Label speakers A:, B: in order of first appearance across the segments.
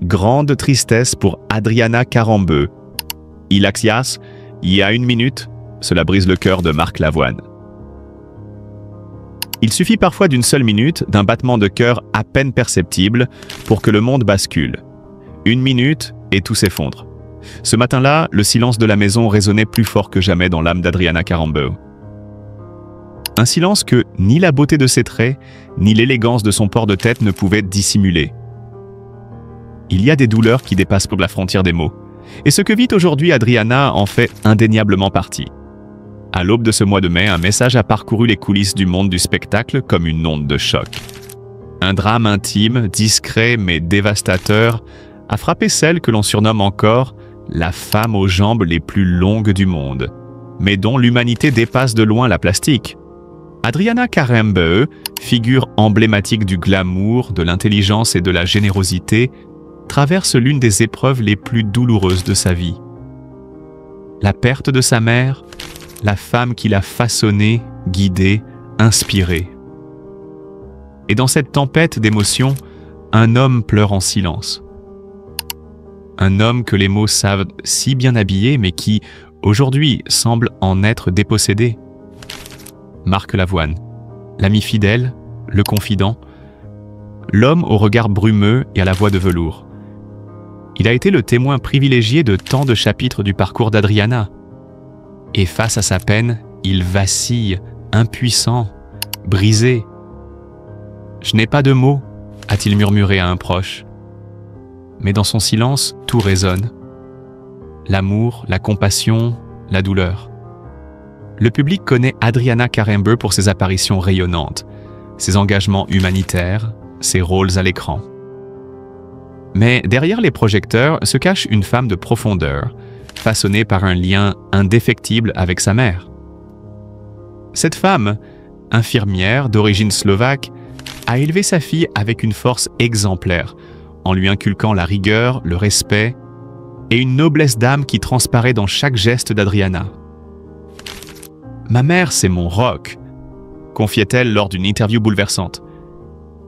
A: grande tristesse pour Adriana Karembeu. Ilaxias, il y a 1 minute, cela brise le cœur de Marc Lavoine. Il suffit parfois d'une seule minute, d'un battement de cœur à peine perceptible, pour que le monde bascule. 1 minute et tout s'effondre. Ce matin-là, le silence de la maison résonnait plus fort que jamais dans l'âme d'Adriana Karembeu. Un silence que ni la beauté de ses traits, ni l'élégance de son port de tête ne pouvaient dissimuler. Il y a des douleurs qui dépassent la frontière des mots. Et ce que vit aujourd'hui Adriana en fait indéniablement partie. À l'aube de ce mois de mai, un message a parcouru les coulisses du monde du spectacle comme une onde de choc. Un drame intime, discret mais dévastateur, a frappé celle que l'on surnomme encore la femme aux jambes les plus longues du monde, mais dont l'humanité dépasse de loin la plastique. Adriana Karembeu, figure emblématique du glamour, de l'intelligence et de la générosité, traverse l'une des épreuves les plus douloureuses de sa vie. La perte de sa mère, la femme qui l'a façonnée, guidée, inspirée. Et dans cette tempête d'émotions, un homme pleure en silence. Un homme que les mots savent si bien habiller, mais qui, aujourd'hui, semble en être dépossédé. Marc Lavoine, l'ami fidèle, le confident, l'homme au regard brumeux et à la voix de velours. Il a été le témoin privilégié de tant de chapitres du parcours d'Adriana. Et face à sa peine, il vacille, impuissant, brisé. « Je n'ai pas de mots », a-t-il murmuré à un proche. Mais dans son silence, tout résonne. L'amour, la compassion, la douleur. Le public connaît Adriana Karembeu pour ses apparitions rayonnantes, ses engagements humanitaires, ses rôles à l'écran. Mais derrière les projecteurs se cache une femme de profondeur, façonnée par un lien indéfectible avec sa mère. Cette femme, infirmière d'origine slovaque, a élevé sa fille avec une force exemplaire, en lui inculquant la rigueur, le respect et une noblesse d'âme qui transparaît dans chaque geste d'Adriana. « Ma mère, c'est mon roc », confiait-elle lors d'une interview bouleversante.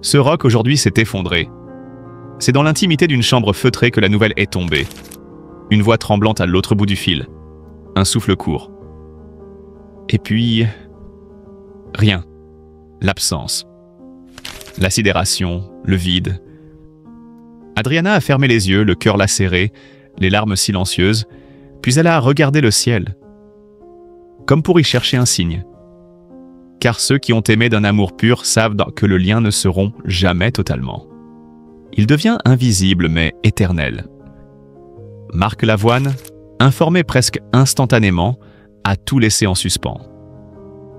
A: Ce roc aujourd'hui s'est effondré. C'est dans l'intimité d'une chambre feutrée que la nouvelle est tombée. Une voix tremblante à l'autre bout du fil. Un souffle court. Et puis... rien. L'absence. La sidération, le vide. Adriana a fermé les yeux, le cœur lacéré, les larmes silencieuses, puis elle a regardé le ciel. Comme pour y chercher un signe. Car ceux qui ont aimé d'un amour pur savent que le lien ne se rompt jamais totalement. Il devient invisible mais éternel. Marc Lavoine, informé presque instantanément, a tout laissé en suspens.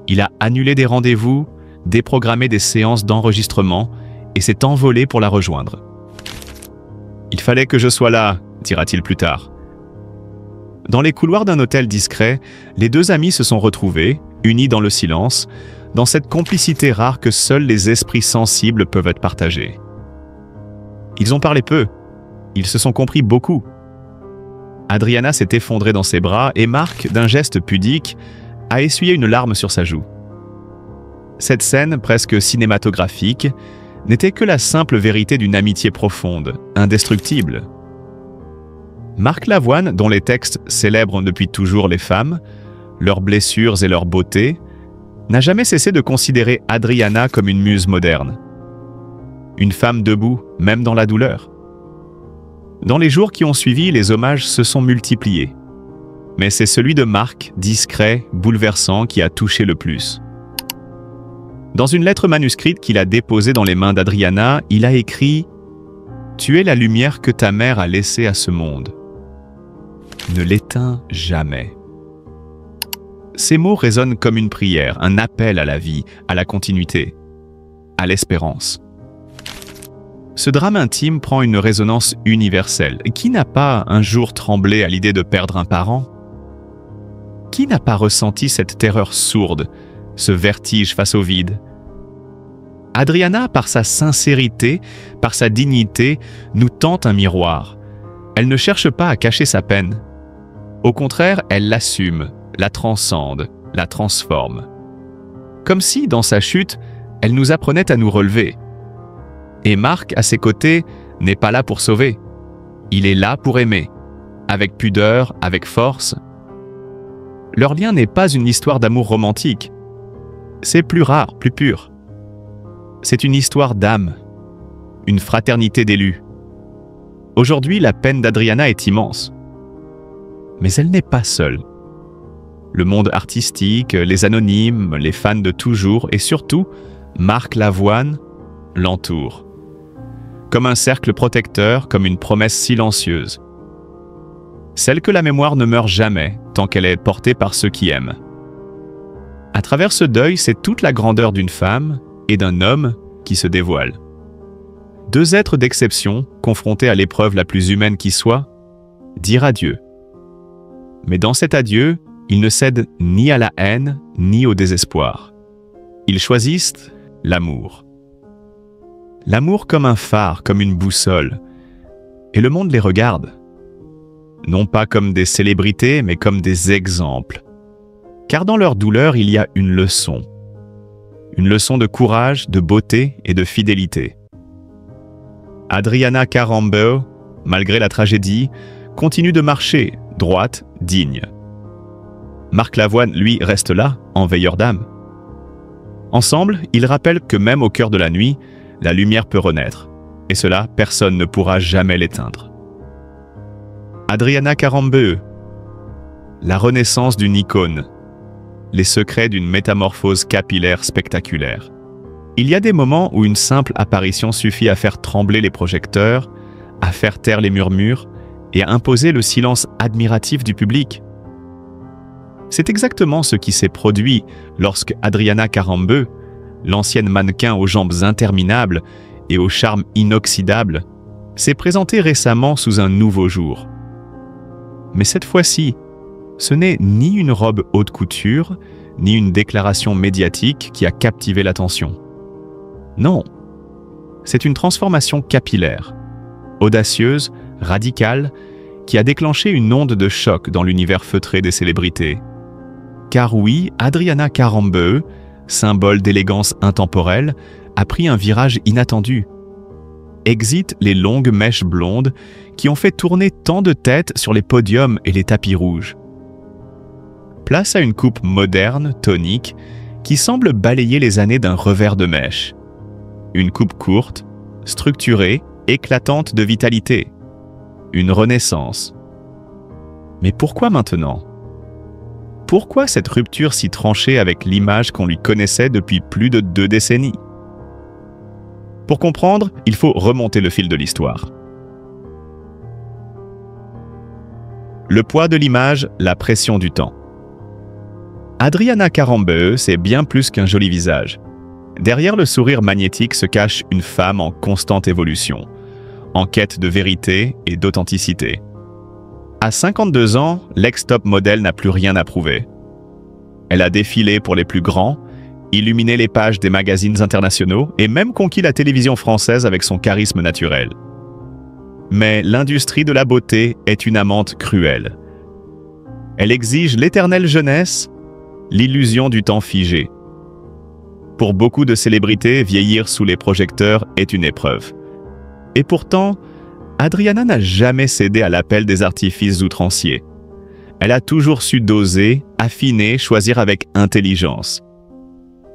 A: Il a annulé des rendez-vous, déprogrammé des séances d'enregistrement et s'est envolé pour la rejoindre. « Il fallait que je sois là », dira-t-il plus tard. Dans les couloirs d'un hôtel discret, les deux amis se sont retrouvés, unis dans le silence, dans cette complicité rare que seuls les esprits sensibles peuvent être partagés. Ils ont parlé peu, ils se sont compris beaucoup. Adriana s'est effondrée dans ses bras et Marc, d'un geste pudique, a essuyé une larme sur sa joue. Cette scène, presque cinématographique, n'était que la simple vérité d'une amitié profonde, indestructible. Marc Lavoine, dont les textes célèbrent depuis toujours les femmes, leurs blessures et leur beauté, n'a jamais cessé de considérer Adriana comme une muse moderne. Une femme debout, même dans la douleur. Dans les jours qui ont suivi, les hommages se sont multipliés. Mais c'est celui de Marc, discret, bouleversant, qui a touché le plus. Dans une lettre manuscrite qu'il a déposée dans les mains d'Adriana, il a écrit « Tu es la lumière que ta mère a laissée à ce monde. Ne l'éteins jamais. » Ces mots résonnent comme une prière, un appel à la vie, à la continuité, à l'espérance. Ce drame intime prend une résonance universelle. Qui n'a pas un jour tremblé à l'idée de perdre un parent? Qui n'a pas ressenti cette terreur sourde, ce vertige face au vide? Adriana, par sa sincérité, par sa dignité, nous tend un miroir. Elle ne cherche pas à cacher sa peine. Au contraire, elle l'assume, la transcende, la transforme. Comme si, dans sa chute, elle nous apprenait à nous relever. Et Marc, à ses côtés, n'est pas là pour sauver. Il est là pour aimer, avec pudeur, avec force. Leur lien n'est pas une histoire d'amour romantique. C'est plus rare, plus pur. C'est une histoire d'âme, une fraternité d'élus. Aujourd'hui, la peine d'Adriana est immense. Mais elle n'est pas seule. Le monde artistique, les anonymes, les fans de toujours et surtout, Marc Lavoine l'entoure. Comme un cercle protecteur, comme une promesse silencieuse. Celle que la mémoire ne meurt jamais, tant qu'elle est portée par ceux qui aiment. À travers ce deuil, c'est toute la grandeur d'une femme et d'un homme qui se dévoilent. Deux êtres d'exception, confrontés à l'épreuve la plus humaine qui soit, dire adieu. Mais dans cet adieu, ils ne cèdent ni à la haine, ni au désespoir. Ils choisissent l'amour. L'amour comme un phare, comme une boussole. Et le monde les regarde. Non pas comme des célébrités, mais comme des exemples. Car dans leur douleur, il y a une leçon. Une leçon de courage, de beauté et de fidélité. Adriana Karembeu, malgré la tragédie, continue de marcher, droite, digne. Marc Lavoine, lui, reste là, en veilleur d'âme. Ensemble, ils rappellent que même au cœur de la nuit, la lumière peut renaître. Et cela, personne ne pourra jamais l'éteindre. Adriana Karembeu, la renaissance d'une icône, les secrets d'une métamorphose capillaire spectaculaire. Il y a des moments où une simple apparition suffit à faire trembler les projecteurs, à faire taire les murmures et à imposer le silence admiratif du public. C'est exactement ce qui s'est produit lorsque Adriana Karembeu, l'ancienne mannequin aux jambes interminables et au charme inoxydable, s'est présentée récemment sous un nouveau jour. Mais cette fois-ci, ce n'est ni une robe haute couture, ni une déclaration médiatique qui a captivé l'attention. Non, c'est une transformation capillaire, audacieuse, radicale, qui a déclenché une onde de choc dans l'univers feutré des célébrités. Car oui, Adriana Karembeu, symbole d'élégance intemporelle, a pris un virage inattendu. Exit les longues mèches blondes qui ont fait tourner tant de têtes sur les podiums et les tapis rouges. Place à une coupe moderne, tonique, qui semble balayer les années d'un revers de mèche. Une coupe courte, structurée, éclatante de vitalité. Une renaissance. Mais pourquoi maintenant ? Pourquoi cette rupture si tranchée avec l'image qu'on lui connaissait depuis plus de 2 décennies ? Pour comprendre, il faut remonter le fil de l'histoire. Le poids de l'image, la pression du temps. Adriana Karembeu, c'est bien plus qu'un joli visage. Derrière le sourire magnétique se cache une femme en constante évolution, en quête de vérité et d'authenticité. À 52 ans, l'ex-top modèle n'a plus rien à prouver. Elle a défilé pour les plus grands, illuminé les pages des magazines internationaux et même conquis la télévision française avec son charisme naturel. Mais l'industrie de la beauté est une amante cruelle. Elle exige l'éternelle jeunesse, l'illusion du temps figé. Pour beaucoup de célébrités, vieillir sous les projecteurs est une épreuve. Et pourtant, Adriana n'a jamais cédé à l'appel des artifices outranciers. Elle a toujours su doser, affiner, choisir avec intelligence.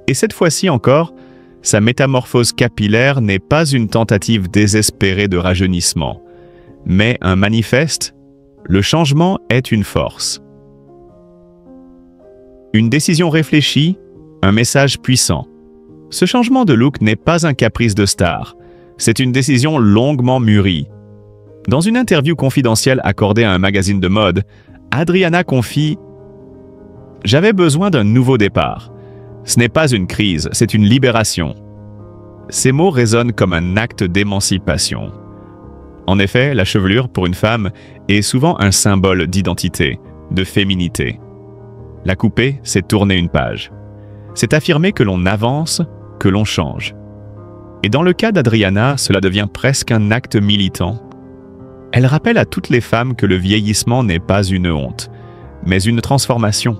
A: Et cette fois-ci encore, sa métamorphose capillaire n'est pas une tentative désespérée de rajeunissement, mais un manifeste. Le changement est une force. Une décision réfléchie, un message puissant. Ce changement de look n'est pas un caprice de star, c'est une décision longuement mûrie. Dans une interview confidentielle accordée à un magazine de mode, Adriana confie « J'avais besoin d'un nouveau départ. Ce n'est pas une crise, c'est une libération. » Ces mots résonnent comme un acte d'émancipation. En effet, la chevelure, pour une femme, est souvent un symbole d'identité, de féminité. La couper, c'est tourner une page. C'est affirmer que l'on avance, que l'on change. Et dans le cas d'Adriana, cela devient presque un acte militant. Elle rappelle à toutes les femmes que le vieillissement n'est pas une honte, mais une transformation,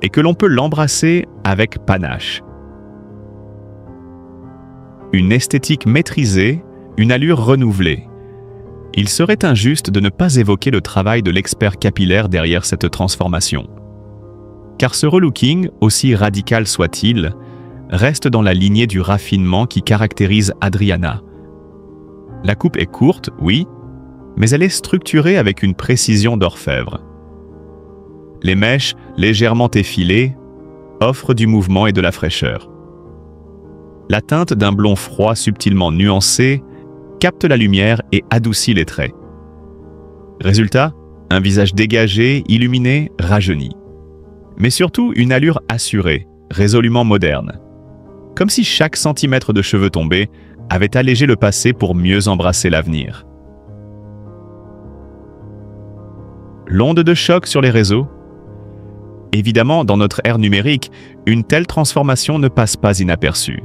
A: et que l'on peut l'embrasser avec panache. Une esthétique maîtrisée, une allure renouvelée. Il serait injuste de ne pas évoquer le travail de l'expert capillaire derrière cette transformation. Car ce relooking, aussi radical soit-il, reste dans la lignée du raffinement qui caractérise Adriana. La coupe est courte, oui, mais elle est structurée avec une précision d'orfèvre. Les mèches, légèrement effilées, offrent du mouvement et de la fraîcheur. La teinte d'un blond froid subtilement nuancé capte la lumière et adoucit les traits. Résultat, un visage dégagé, illuminé, rajeuni. Mais surtout une allure assurée, résolument moderne. Comme si chaque centimètre de cheveux tombés avait allégé le passé pour mieux embrasser l'avenir. L'onde de choc sur les réseaux? Évidemment, dans notre ère numérique, une telle transformation ne passe pas inaperçue.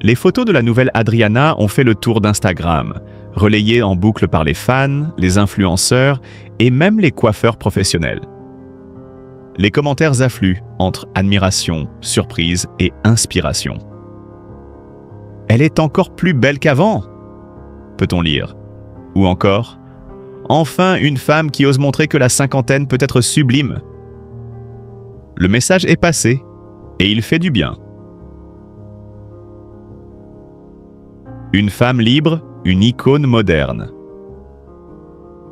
A: Les photos de la nouvelle Adriana ont fait le tour d'Instagram, relayées en boucle par les fans, les influenceurs et même les coiffeurs professionnels. Les commentaires affluent entre admiration, surprise et inspiration. « Elle est encore plus belle qu'avant !» peut-on lire. Ou encore « Enfin une femme qui ose montrer que la cinquantaine peut être sublime !» Le message est passé, et il fait du bien. Une femme libre, une icône moderne.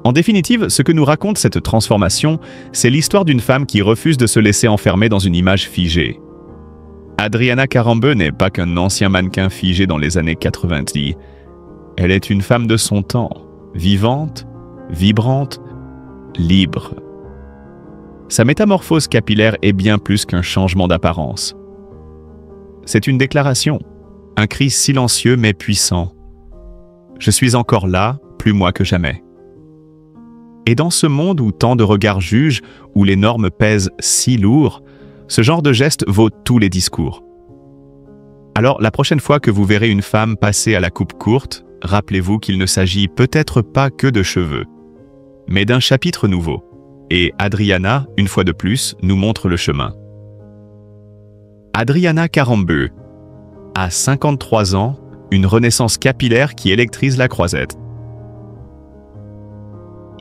A: En définitive, ce que nous raconte cette transformation, c'est l'histoire d'une femme qui refuse de se laisser enfermer dans une image figée. Adriana Karembeu n'est pas qu'un ancien mannequin figé dans les années 90. Elle est une femme de son temps, vivante, vibrante, libre. Sa métamorphose capillaire est bien plus qu'un changement d'apparence. C'est une déclaration, un cri silencieux mais puissant. Je suis encore là, plus moi que jamais. Et dans ce monde où tant de regards jugent, où les normes pèsent si lourd, ce genre de geste vaut tous les discours. Alors, la prochaine fois que vous verrez une femme passer à la coupe courte, rappelez-vous qu'il ne s'agit peut-être pas que de cheveux, mais d'un chapitre nouveau. Et Adriana, une fois de plus, nous montre le chemin. Adriana Karembeu, à 53 ans, une renaissance capillaire qui électrise la Croisette.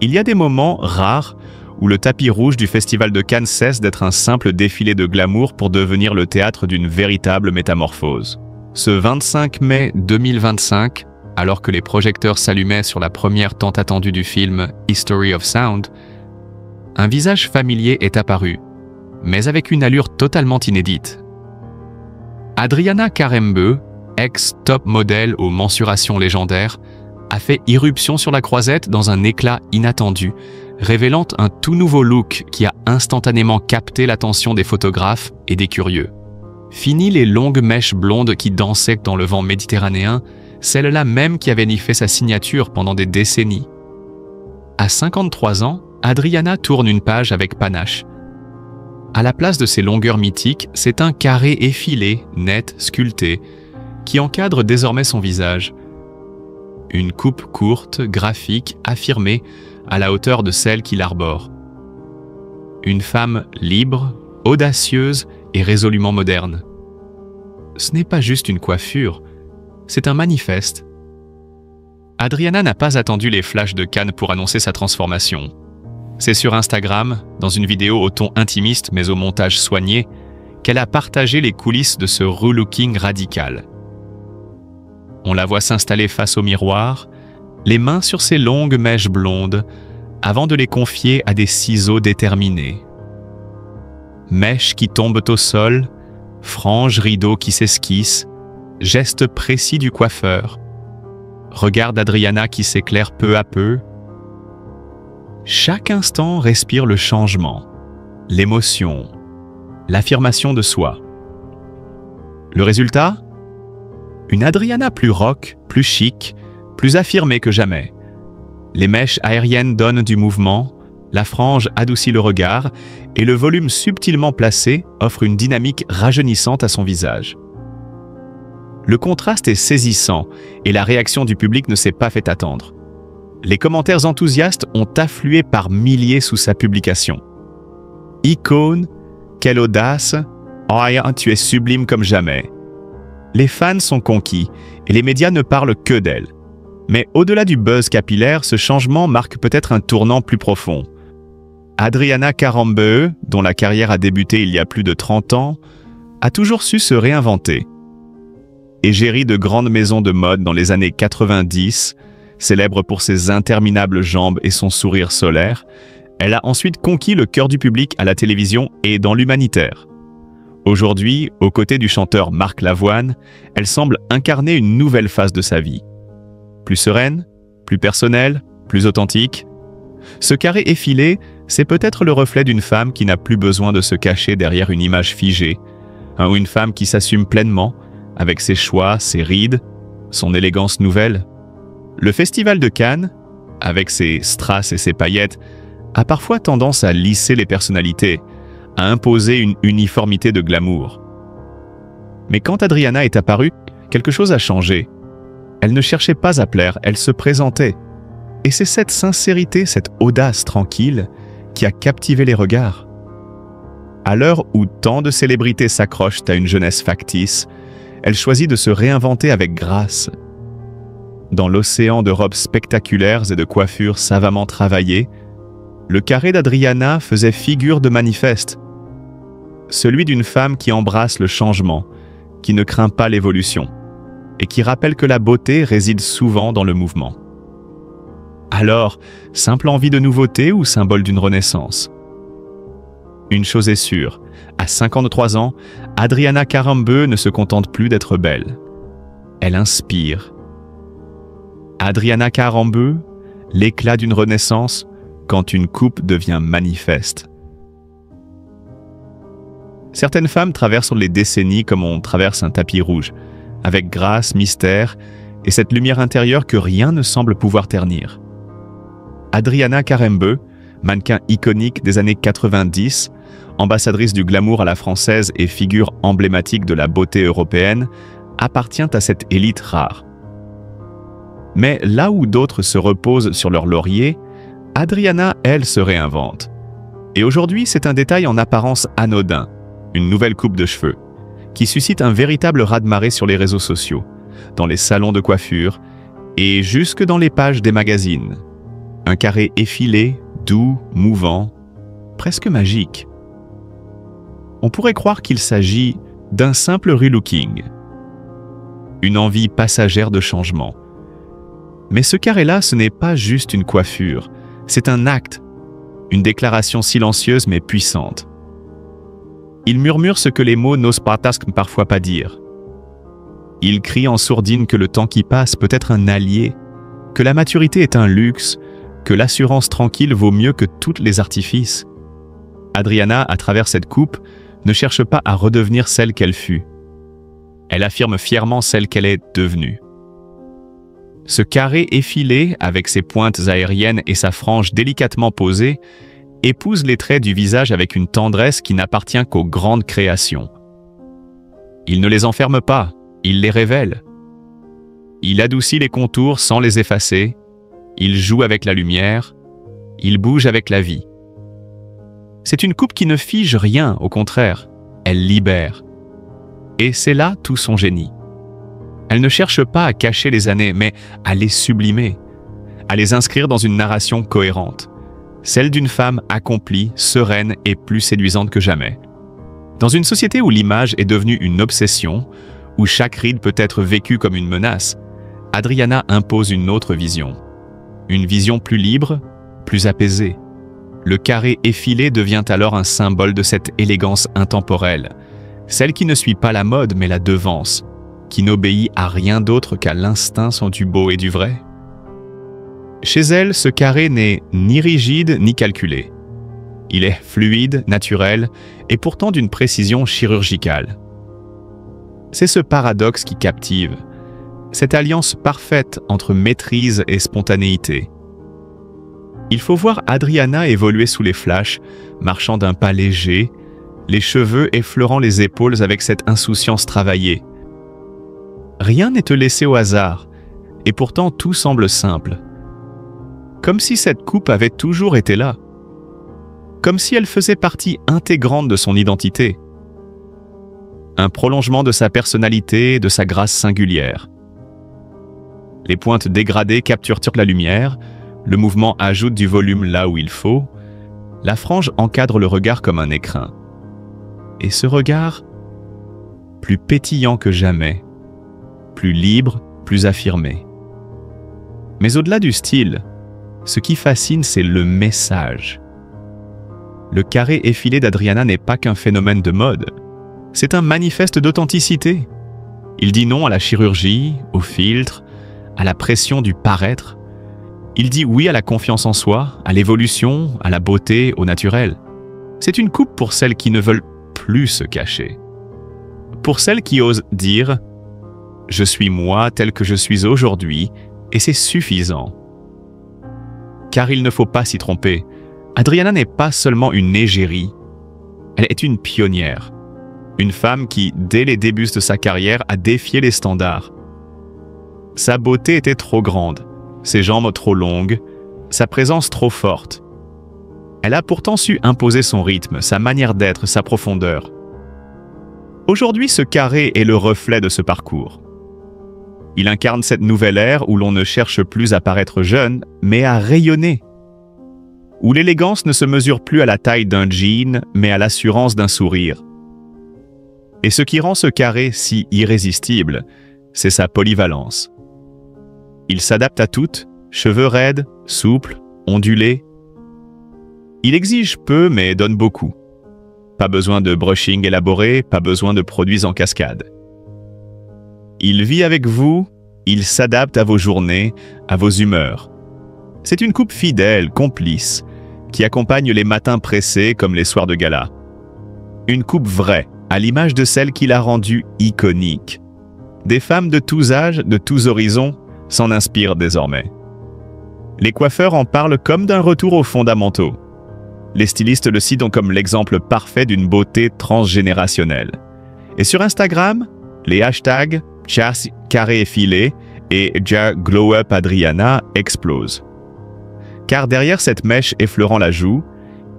A: Il y a des moments rares où le tapis rouge du Festival de Cannes cesse d'être un simple défilé de glamour pour devenir le théâtre d'une véritable métamorphose. Ce 25 mai 2025, alors que les projecteurs s'allumaient sur la première tant attendue du film History of Sound, un visage familier est apparu, mais avec une allure totalement inédite. Adriana Karembeu, ex-top modèle aux mensurations légendaires, a fait irruption sur la Croisette dans un éclat inattendu, révélant un tout nouveau look qui a instantanément capté l'attention des photographes et des curieux. Fini les longues mèches blondes qui dansaient dans le vent méditerranéen, celle-là même qui avait n'y fait sa signature pendant des décennies. À 53 ans, Adriana tourne une page avec panache. À la place de ses longueurs mythiques, c'est un carré effilé, net, sculpté, qui encadre désormais son visage. Une coupe courte, graphique, affirmée, à la hauteur de celle qui l'arbore. Une femme libre, audacieuse et résolument moderne. Ce n'est pas juste une coiffure, c'est un manifeste. Adriana n'a pas attendu les flashs de Cannes pour annoncer sa transformation. C'est sur Instagram, dans une vidéo au ton intimiste mais au montage soigné, qu'elle a partagé les coulisses de ce relooking radical. On la voit s'installer face au miroir, les mains sur ses longues mèches blondes, avant de les confier à des ciseaux déterminés. Mèches qui tombent au sol, franges rideaux qui s'esquissent, gestes précis du coiffeur, regard d'Adriana qui s'éclaire peu à peu. Chaque instant respire le changement, l'émotion, l'affirmation de soi. Le résultat ? Une Adriana plus rock, plus chic, plus affirmée que jamais. Les mèches aériennes donnent du mouvement, la frange adoucit le regard et le volume subtilement placé offre une dynamique rajeunissante à son visage. Le contraste est saisissant et la réaction du public ne s'est pas fait attendre. Les commentaires enthousiastes ont afflué par milliers sous sa publication. « Icône, quelle audace, oh, tu es sublime comme jamais !» Les fans sont conquis et les médias ne parlent que d'elle. Mais au-delà du buzz capillaire, ce changement marque peut-être un tournant plus profond. Adriana Karembeu, dont la carrière a débuté il y a plus de 30 ans, a toujours su se réinventer. Égérie de grandes maisons de mode dans les années 90, célèbre pour ses interminables jambes et son sourire solaire, elle a ensuite conquis le cœur du public à la télévision et dans l'humanitaire. Aujourd'hui, aux côtés du chanteur Marc Lavoine, elle semble incarner une nouvelle phase de sa vie. Plus sereine, plus personnelle, plus authentique. Ce carré effilé, c'est peut-être le reflet d'une femme qui n'a plus besoin de se cacher derrière une image figée, ou une femme qui s'assume pleinement, avec ses choix, ses rides, son élégance nouvelle. Le Festival de Cannes, avec ses strass et ses paillettes, a parfois tendance à lisser les personnalités, à imposer une uniformité de glamour. Mais quand Adriana est apparue, quelque chose a changé. Elle ne cherchait pas à plaire, elle se présentait. Et c'est cette sincérité, cette audace tranquille, qui a captivé les regards. À l'heure où tant de célébrités s'accrochent à une jeunesse factice, elle choisit de se réinventer avec grâce. Dans l'océan de robes spectaculaires et de coiffures savamment travaillées, le carré d'Adriana faisait figure de manifeste. Celui d'une femme qui embrasse le changement, qui ne craint pas l'évolution, et qui rappelle que la beauté réside souvent dans le mouvement. Alors, simple envie de nouveauté ou symbole d'une renaissance? Une chose est sûre, à 53 ans, Adriana Karembeu ne se contente plus d'être belle. Elle inspire. Adriana Karembeu, l'éclat d'une renaissance quand une coupe devient manifeste. Certaines femmes traversent les décennies comme on traverse un tapis rouge, avec grâce, mystère et cette lumière intérieure que rien ne semble pouvoir ternir. Adriana Karembeu, mannequin iconique des années 90, ambassadrice du glamour à la française et figure emblématique de la beauté européenne, appartient à cette élite rare. Mais là où d'autres se reposent sur leur laurier, Adriana, elle, se réinvente. Et aujourd'hui, c'est un détail en apparence anodin, une nouvelle coupe de cheveux, qui suscite un véritable raz-de-marée sur les réseaux sociaux, dans les salons de coiffure et jusque dans les pages des magazines. Un carré effilé, doux, mouvant, presque magique. On pourrait croire qu'il s'agit d'un simple relooking, une envie passagère de changement. Mais ce carré-là, ce n'est pas juste une coiffure, c'est un acte, une déclaration silencieuse mais puissante. Il murmure ce que les mots n'osent parfois pas dire. Il crie en sourdine que le temps qui passe peut être un allié, que la maturité est un luxe, que l'assurance tranquille vaut mieux que tous les artifices. Adriana, à travers cette coupe, ne cherche pas à redevenir celle qu'elle fut. Elle affirme fièrement celle qu'elle est devenue. Ce carré effilé, avec ses pointes aériennes et sa frange délicatement posée, épouse les traits du visage avec une tendresse qui n'appartient qu'aux grandes créations. Il ne les enferme pas, il les révèle. Il adoucit les contours sans les effacer, il joue avec la lumière, il bouge avec la vie. C'est une coupe qui ne fige rien, au contraire, elle libère. Et c'est là tout son génie. Elle ne cherche pas à cacher les années, mais à les sublimer, à les inscrire dans une narration cohérente, celle d'une femme accomplie, sereine et plus séduisante que jamais. Dans une société où l'image est devenue une obsession, où chaque ride peut être vécue comme une menace, Adriana impose une autre vision. Une vision plus libre, plus apaisée. Le carré effilé devient alors un symbole de cette élégance intemporelle, celle qui ne suit pas la mode mais la devance, qui n'obéit à rien d'autre qu'à l'instinct du beau et du vrai. Chez elle, ce carré n'est ni rigide ni calculé. Il est fluide, naturel et pourtant d'une précision chirurgicale. C'est ce paradoxe qui captive, cette alliance parfaite entre maîtrise et spontanéité. Il faut voir Adriana évoluer sous les flashs, marchant d'un pas léger, les cheveux effleurant les épaules avec cette insouciance travaillée. Rien n'est laissé au hasard, et pourtant tout semble simple. Comme si cette coupe avait toujours été là. Comme si elle faisait partie intégrante de son identité. Un prolongement de sa personnalité et de sa grâce singulière. Les pointes dégradées capturent la lumière, le mouvement ajoute du volume là où il faut, la frange encadre le regard comme un écrin. Et ce regard, plus pétillant que jamais, plus libre, plus affirmé. Mais au-delà du style, ce qui fascine, c'est le message. Le carré effilé d'Adriana n'est pas qu'un phénomène de mode, c'est un manifeste d'authenticité. Il dit non à la chirurgie, au filtre, à la pression du paraître. Il dit oui à la confiance en soi, à l'évolution, à la beauté, au naturel. C'est une coupe pour celles qui ne veulent plus se cacher. Pour celles qui osent dire « Je suis moi tel que je suis aujourd'hui et c'est suffisant ». Car il ne faut pas s'y tromper. Adriana n'est pas seulement une égérie, elle est une pionnière. Une femme qui, dès les débuts de sa carrière, a défié les standards. Sa beauté était trop grande, ses jambes trop longues, sa présence trop forte. Elle a pourtant su imposer son rythme, sa manière d'être, sa profondeur. Aujourd'hui, ce carré est le reflet de ce parcours. Il incarne cette nouvelle ère où l'on ne cherche plus à paraître jeune, mais à rayonner. Où l'élégance ne se mesure plus à la taille d'un jean, mais à l'assurance d'un sourire. Et ce qui rend ce carré si irrésistible, c'est sa polyvalence. Il s'adapte à toutes, cheveux raides, souples, ondulés. Il exige peu mais donne beaucoup. Pas besoin de brushing élaboré, pas besoin de produits en cascade. Il vit avec vous, il s'adapte à vos journées, à vos humeurs. C'est une coupe fidèle, complice, qui accompagne les matins pressés comme les soirs de gala. Une coupe vraie, à l'image de celle qui l'a rendue iconique. Des femmes de tous âges, de tous horizons, s'en inspirent désormais. Les coiffeurs en parlent comme d'un retour aux fondamentaux. Les stylistes le citent comme l'exemple parfait d'une beauté transgénérationnelle. Et sur Instagram, les hashtags Chas carré effilé et Ja Glow Up Adriana explosent. Car derrière cette mèche effleurant la joue,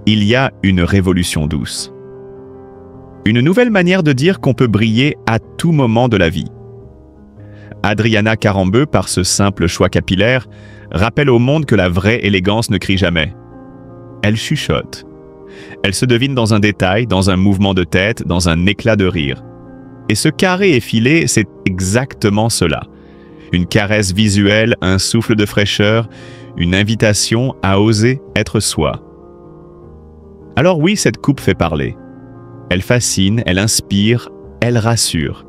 A: il y a une révolution douce. Une nouvelle manière de dire qu'on peut briller à tout moment de la vie. Adriana Karembeu, par ce simple choix capillaire, rappelle au monde que la vraie élégance ne crie jamais. Elle chuchote. Elle se devine dans un détail, dans un mouvement de tête, dans un éclat de rire. Et ce carré effilé, c'est exactement cela. Une caresse visuelle, un souffle de fraîcheur, une invitation à oser être soi. Alors oui, cette coupe fait parler. Elle fascine, elle inspire, elle rassure.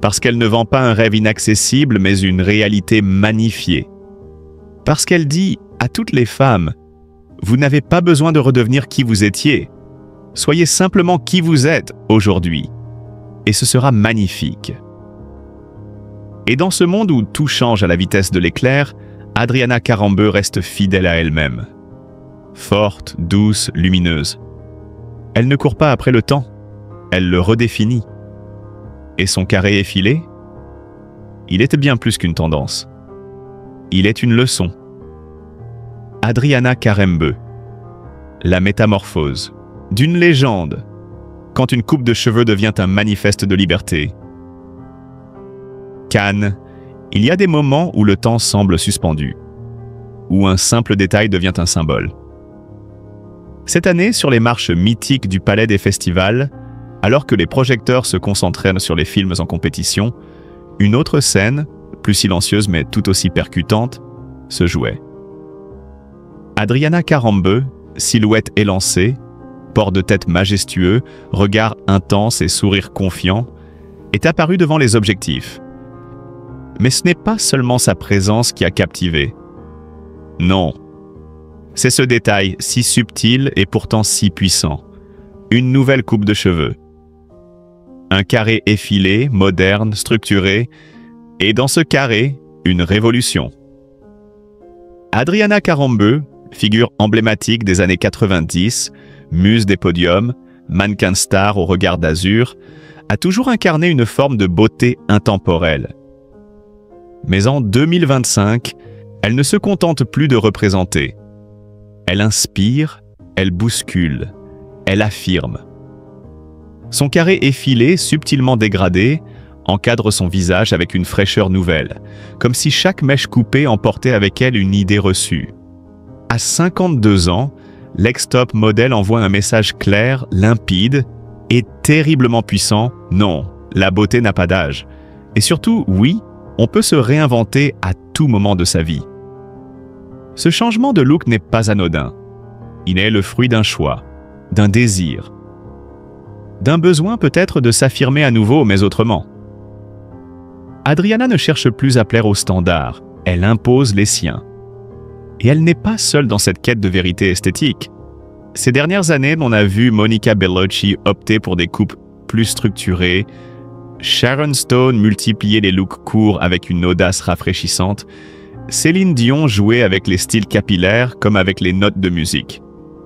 A: Parce qu'elle ne vend pas un rêve inaccessible, mais une réalité magnifiée. Parce qu'elle dit à toutes les femmes, vous n'avez pas besoin de redevenir qui vous étiez. Soyez simplement qui vous êtes aujourd'hui. Et ce sera magnifique. Et dans ce monde où tout change à la vitesse de l'éclair, Adriana Karembeu reste fidèle à elle-même. Forte, douce, lumineuse. Elle ne court pas après le temps, elle le redéfinit. Et son carré effilé, il était bien plus qu'une tendance. Il est une leçon. Adriana Karembeu, la métamorphose, d'une légende, quand une coupe de cheveux devient un manifeste de liberté. Cannes, il y a des moments où le temps semble suspendu, où un simple détail devient un symbole. Cette année, sur les marches mythiques du Palais des Festivals, alors que les projecteurs se concentraient sur les films en compétition, une autre scène, plus silencieuse mais tout aussi percutante, se jouait. Adriana Karembeu, silhouette élancée, port de tête majestueux, regard intense et sourire confiant, est apparue devant les objectifs. Mais ce n'est pas seulement sa présence qui a captivé. Non. C'est ce détail si subtil et pourtant si puissant. Une nouvelle coupe de cheveux. Un carré effilé, moderne, structuré, et dans ce carré, une révolution. Adriana Karembeu, figure emblématique des années 90, muse des podiums, mannequin star au regard d'azur, a toujours incarné une forme de beauté intemporelle. Mais en 2025, elle ne se contente plus de représenter. Elle inspire, elle bouscule, elle affirme. Son carré effilé, subtilement dégradé, encadre son visage avec une fraîcheur nouvelle, comme si chaque mèche coupée emportait avec elle une idée reçue. À 52 ans, l'ex-top modèle envoie un message clair, limpide et terriblement puissant. Non, la beauté n'a pas d'âge. Et surtout, oui, on peut se réinventer à tout moment de sa vie. Ce changement de look n'est pas anodin. Il est le fruit d'un choix, d'un désir, d'un besoin peut-être de s'affirmer à nouveau, mais autrement. Adriana ne cherche plus à plaire aux standards, elle impose les siens. Et elle n'est pas seule dans cette quête de vérité esthétique. Ces dernières années, on a vu Monica Bellucci opter pour des coupes plus structurées, Sharon Stone multiplier les looks courts avec une audace rafraîchissante, Céline Dion jouer avec les styles capillaires comme avec les notes de musique.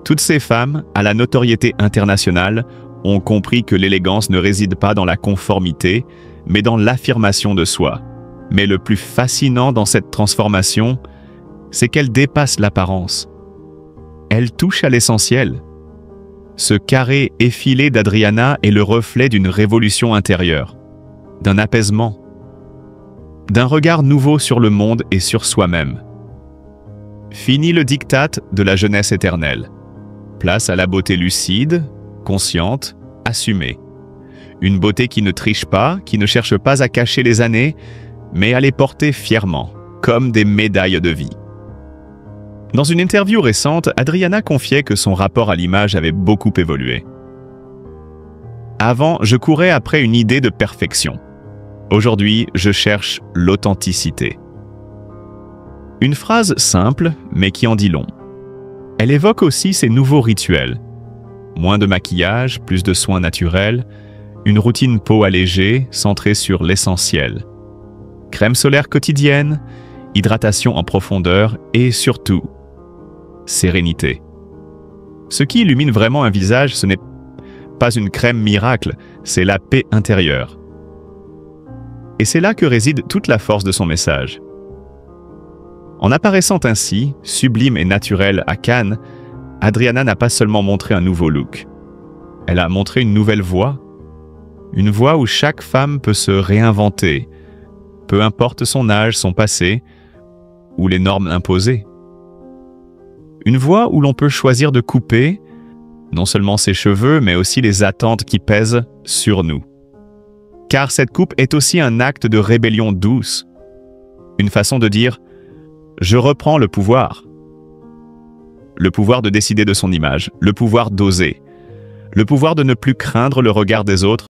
A: Toutes ces femmes, à la notoriété internationale, ont compris que l'élégance ne réside pas dans la conformité, mais dans l'affirmation de soi. Mais le plus fascinant dans cette transformation, c'est qu'elle dépasse l'apparence. Elle touche à l'essentiel. Ce carré effilé d'Adriana est le reflet d'une révolution intérieure, d'un apaisement, d'un regard nouveau sur le monde et sur soi-même. Fini le diktat de la jeunesse éternelle. Place à la beauté lucide, consciente, assumée. Une beauté qui ne triche pas, qui ne cherche pas à cacher les années, mais à les porter fièrement, comme des médailles de vie. Dans une interview récente, Adriana confiait que son rapport à l'image avait beaucoup évolué. Avant, je courais après une idée de perfection. Aujourd'hui, je cherche l'authenticité. Une phrase simple, mais qui en dit long. Elle évoque aussi ses nouveaux rituels. Moins de maquillage, plus de soins naturels, une routine peau allégée, centrée sur l'essentiel. Crème solaire quotidienne, hydratation en profondeur et surtout, sérénité. Ce qui illumine vraiment un visage, ce n'est pas une crème miracle, c'est la paix intérieure. Et c'est là que réside toute la force de son message. En apparaissant ainsi, sublime et naturelle à Cannes, Adriana n'a pas seulement montré un nouveau look. Elle a montré une nouvelle voie. Une voie où chaque femme peut se réinventer, peu importe son âge, son passé, ou les normes imposées. Une voie où l'on peut choisir de couper, non seulement ses cheveux, mais aussi les attentes qui pèsent sur nous. Car cette coupe est aussi un acte de rébellion douce. Une façon de dire « je reprends le pouvoir ». Le pouvoir de décider de son image, le pouvoir d'oser, le pouvoir de ne plus craindre le regard des autres,